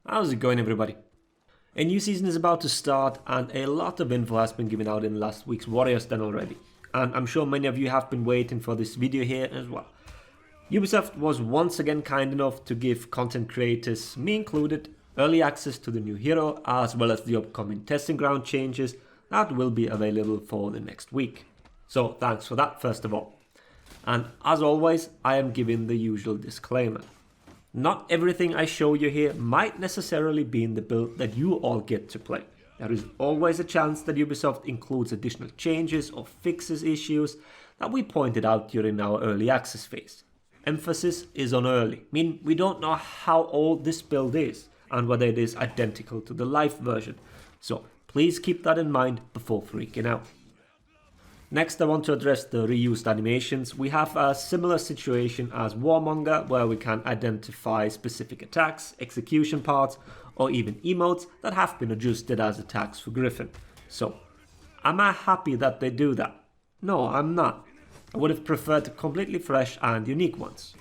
How's it going, everybody? A new season is about to start and a lot of info has been given out in last week's Warriors Den already. And I'm sure many of you have been waiting for this video here as well. Ubisoft was once again kind enough to give content creators, me included, early access to the new hero as well as the upcoming testing ground changes that will be available for the next week. So thanks for that first of all. And as always, I am giving the usual disclaimer. Not everything I show you here might necessarily be in the build that you all get to play. There is always a chance that Ubisoft includes additional changes or fixes issues that we pointed out during our early access phase. Emphasis is on early, meaning we don't know how old this build is and whether it is identical to the live version. So please keep that in mind before freaking out. Next, I want to address the reused animations. We have a similar situation as Warmonger, where we can identify specific attacks, execution parts, or even emotes that have been adjusted as attacks for Gryphon. So, am I happy that they do that? No, I'm not. I would have preferred completely fresh and unique ones.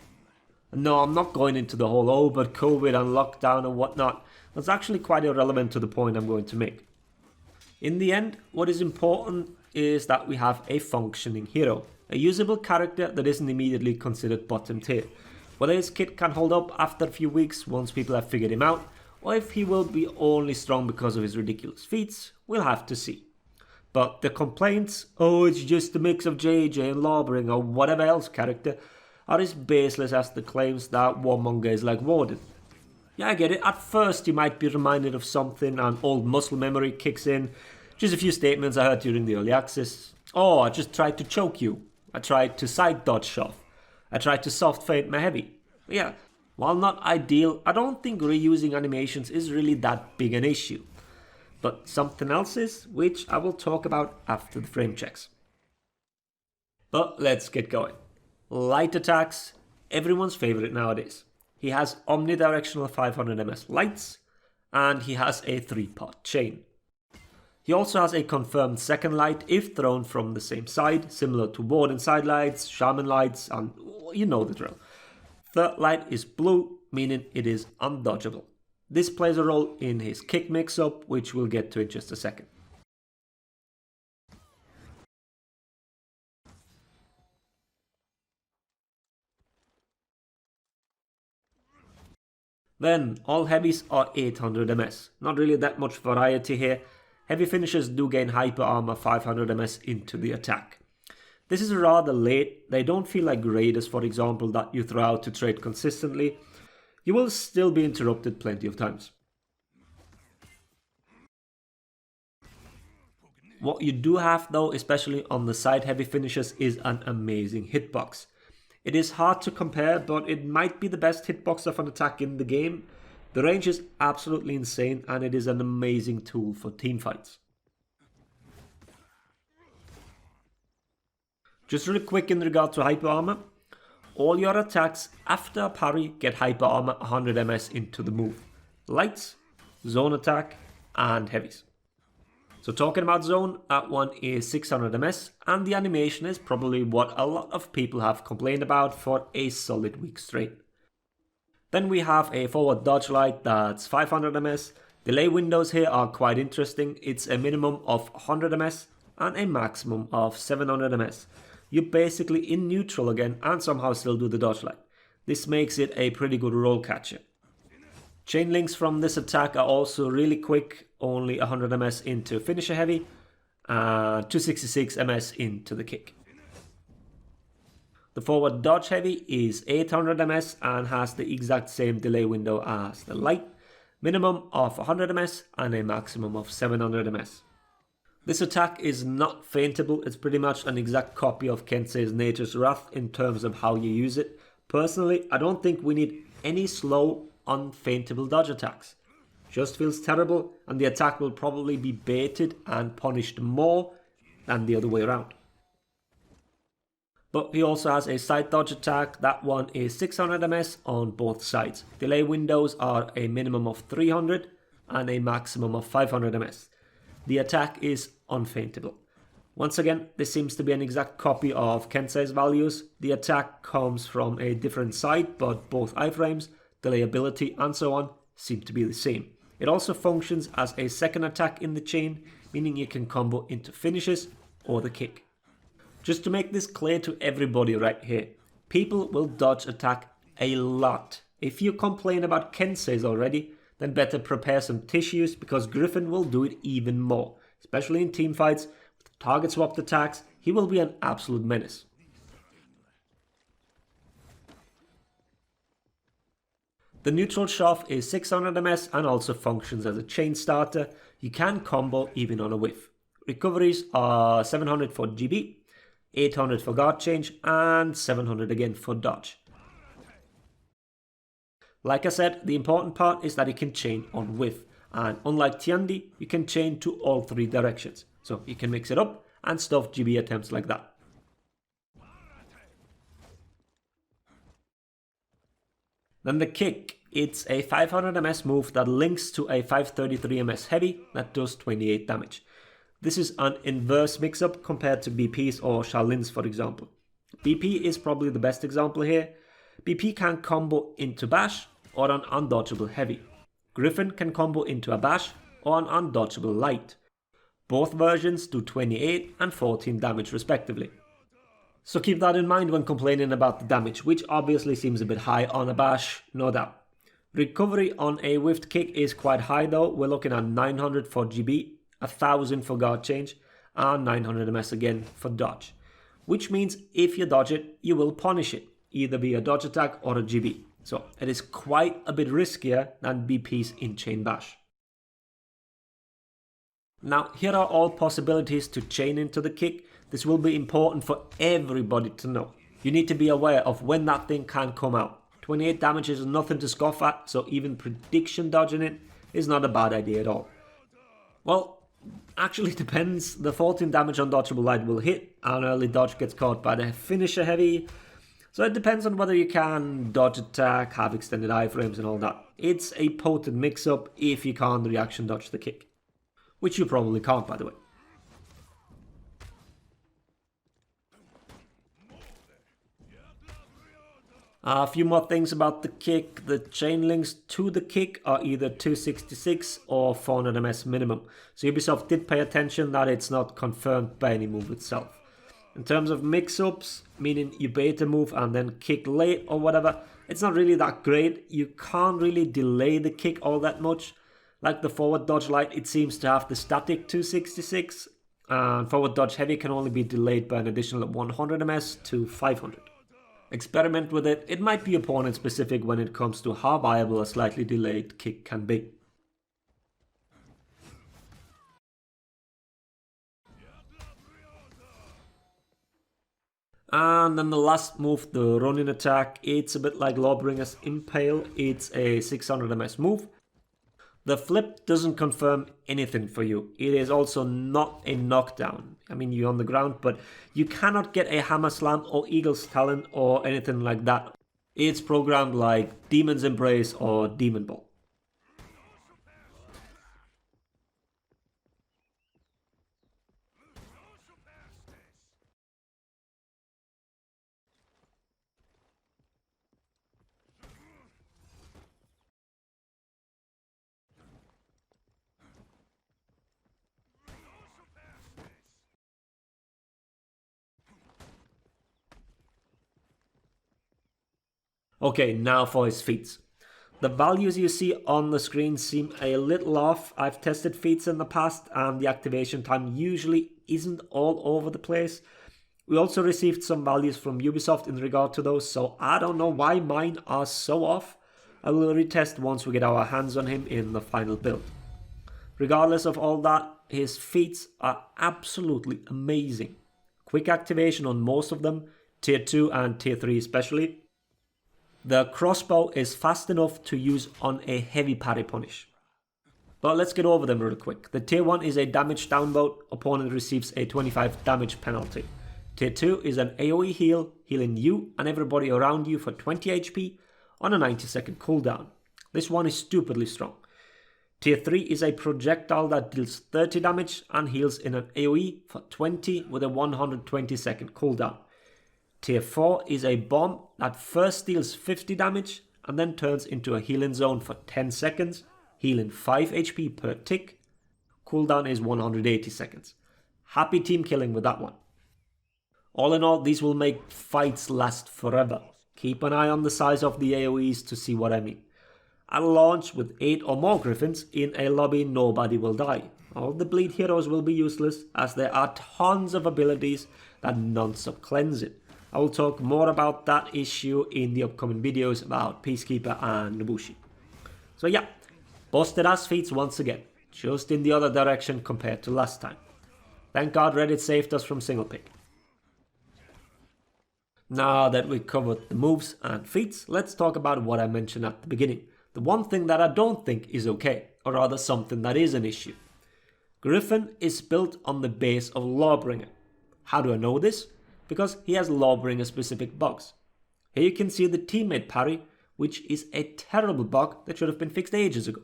And no, I'm not going into the whole but COVID and lockdown and whatnot. That's actually quite irrelevant to the point I'm going to make. In the end, what is important is that we have a functioning hero, a usable character that isn't immediately considered bottom tier. Whether his kit can hold up after a few weeks once people have figured him out, or if he will be only strong because of his ridiculous feats, we'll have to see. But the complaints, oh it's just a mix of JJ and Lawbring or whatever else character, are as baseless as the claims that Warmonger is like Warden. Yeah, I get it, at first you might be reminded of something and old muscle memory kicks in. Just a few statements I heard during the early access. Oh, I just tried to choke you. I tried to side dodge shove. I tried to soft fade my heavy. Yeah, while not ideal, I don't think reusing animations is really that big an issue. But something else is, which I will talk about after the frame checks. But let's get going. Light attacks, everyone's favorite nowadays. He has omnidirectional 500 ms lights, and he has a 3-part chain. He also has a confirmed second light if thrown from the same side, similar to Warden side lights, Shaman lights, and you know the drill. Third light is blue, meaning it is undodgeable. This plays a role in his kick mix-up, which we'll get to in just a second. Then, all heavies are 800 ms. Not really that much variety here. Heavy finishers do gain hyper armor 500 ms into the attack. This is rather late. They don't feel like raiders, for example, that you throw out to trade consistently. You will still be interrupted plenty of times. What you do have though, especially on the side heavy finishers, is an amazing hitbox. It is hard to compare, but it might be the best hitbox of an attack in the game. The range is absolutely insane and it is an amazing tool for teamfights. Just really quick in regard to hyper armor. All your attacks after a parry get hyper armor 100 ms into the move. Lights, zone attack and heavies. So talking about zone, that one is 600 ms and the animation is probably what a lot of people have complained about for a solid week straight. Then we have a forward dodge light that's 500 ms. Delay windows here are quite interesting. It's a minimum of 100 ms and a maximum of 700 ms. You're basically in neutral again and somehow still do the dodge light. This makes it a pretty good roll catcher. Chain links from this attack are also really quick, only 100 ms into finisher heavy and 266 ms into the kick. The forward dodge heavy is 800 ms and has the exact same delay window as the light, minimum of 100 ms and a maximum of 700 ms. This attack is not feintable, it's pretty much an exact copy of Kensei's Nature's Wrath in terms of how you use it. Personally, I don't think we need any slow, unfeintable dodge attacks. Just feels terrible and the attack will probably be baited and punished more than the other way around. But he also has a side dodge attack. That one is 600 ms on both sides. Delay windows are a minimum of 300 and a maximum of 500 ms. The attack is unfeintable. Once again, this seems to be an exact copy of Kensei's values. The attack comes from a different side, but both iframes, delayability and so on seem to be the same. It also functions as a second attack in the chain, meaning you can combo into finishes or the kick. Just to make this clear to everybody right here, people will dodge attack a lot. If you complain about Kensei's already, then better prepare some tissues because Gryphon will do it even more. Especially in teamfights, with target swapped attacks, he will be an absolute menace. The neutral shove is 600 ms and also functions as a chain starter. You can combo even on a whiff. Recoveries are 700 for GB, 800 for guard change and 700 again for dodge. Like I said, the important part is that it can chain on whiff, and unlike Tiandi, you can chain to all three directions. So you can mix it up and stuff GB attempts like that. Then the kick, it's a 500 ms move that links to a 533 ms heavy that does 28 damage. This is an inverse mix-up compared to BP's or Shaolin's for example. BP is probably the best example here. BP can combo into bash or an undodgeable heavy. Gryphon can combo into a bash or an undodgeable light. Both versions do 28 and 14 damage respectively. So keep that in mind when complaining about the damage, which obviously seems a bit high on a bash, no doubt. Recovery on a whiffed kick is quite high though. We're looking at 900 for GB, 1000 for guard change, and 900 ms again for dodge. Which means if you dodge it, you will punish it, either be a dodge attack or a GB. So it is quite a bit riskier than BP's in-chain bash. Now here are all possibilities to chain into the kick. This will be important for everybody to know. You need to be aware of when that thing can come out. 28 damage is nothing to scoff at, so even prediction dodging it is not a bad idea at all. Well, actually depends. The 14 damage on dodgeable light will hit, and early dodge gets caught by the finisher heavy. So it depends on whether you can dodge attack, have extended iframes and all that. It's a potent mix-up if you can't reaction dodge the kick. Which you probably can't, by the way. A few more things about the kick. The chain links to the kick are either 266 or 400 ms minimum. So Ubisoft did pay attention that it's not confirmed by any move itself. In terms of mix-ups, meaning you bait a move and then kick late or whatever, it's not really that great. You can't really delay the kick all that much. Like the forward dodge light, it seems to have the static 266, and forward dodge heavy can only be delayed by an additional 100 ms to 500. Experiment with it. It might be opponent specific when it comes to how viable a slightly delayed kick can be. And then the last move, the running attack, it's a bit like Lawbringer's Impale. It's a 600 ms move. The flip doesn't confirm anything for you. It is also not a knockdown. I mean, you're on the ground, but you cannot get a hammer slam or eagle's talon or anything like that. It's programmed like Demon's Embrace or Demon Ball. Okay, now for his feats. The values you see on the screen seem a little off. I've tested feats in the past and the activation time usually isn't all over the place. We also received some values from Ubisoft in regard to those, so I don't know why mine are so off. I will retest once we get our hands on him in the final build. Regardless of all that, his feats are absolutely amazing. Quick activation on most of them, tier 2 and tier 3 especially. The crossbow is fast enough to use on a heavy parry punish. But let's get over them real quick. The tier 1 is a damage downvote, opponent receives a 25 damage penalty. Tier 2 is an AoE heal, healing you and everybody around you for 20 HP on a 90-second cooldown. This one is stupidly strong. Tier 3 is a projectile that deals 30 damage and heals in an AoE for 20 with a 120-second cooldown. Tier 4 is a bomb that first deals 50 damage and then turns into a healing zone for 10 seconds, healing 5 HP per tick. Cooldown is 180 seconds. Happy team killing with that one. All in all, these will make fights last forever. Keep an eye on the size of the AoEs to see what I mean. At launch, with 8 or more Gryphons in a lobby, nobody will die. All the bleed heroes will be useless, as there are tons of abilities that non-stop cleansing. I will talk more about that issue in the upcoming videos about Peacekeeper and Nobushi. So yeah, busted ass Feats once again, just in the other direction compared to last time. Thank God Reddit saved us from single pick. Now that we covered the moves and feats, let's talk about what I mentioned at the beginning. The one thing that I don't think is okay, or rather something that is an issue. Gryphon is built on the base of Lawbringer. How do I know this? Because he has Lawbringer specific bugs. Here you can see the teammate parry, which is a terrible bug that should have been fixed ages ago.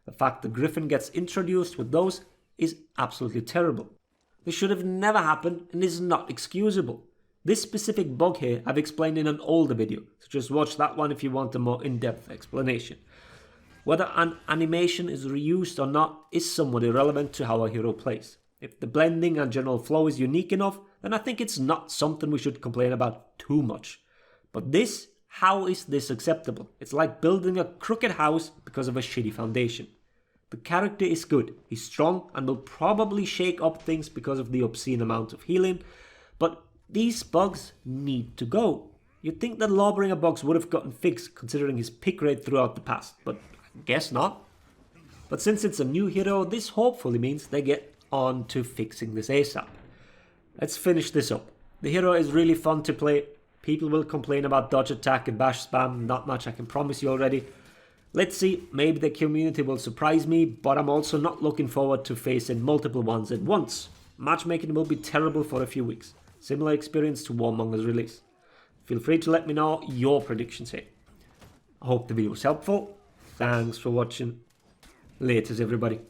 The fact that Gryphon gets introduced with those is absolutely terrible. This should have never happened and is not excusable. This specific bug here I've explained in an older video, so just watch that one if you want a more in-depth explanation. Whether an animation is reused or not is somewhat irrelevant to how a hero plays. If the blending and general flow is unique enough, then I think it's not something we should complain about too much. But this, how is this acceptable? It's like building a crooked house because of a shitty foundation. The character is good, he's strong and will probably shake up things because of the obscene amount of healing, but these bugs need to go. You'd think that Lawbringer bugs would have gotten fixed considering his pick rate throughout the past, but I guess not. But since it's a new hero, this hopefully means they get on to fixing this ASAP. Let's finish this up. The hero is really fun to play. People will complain about dodge attack and bash spam, not much I can promise you already. Let's see, maybe the community will surprise me, but I'm also not looking forward to facing multiple ones at once. Matchmaking will be terrible for a few weeks. Similar experience to Warmonger's release. Feel free to let me know your predictions here. I hope the video was helpful. Thanks for watching. Laters everybody.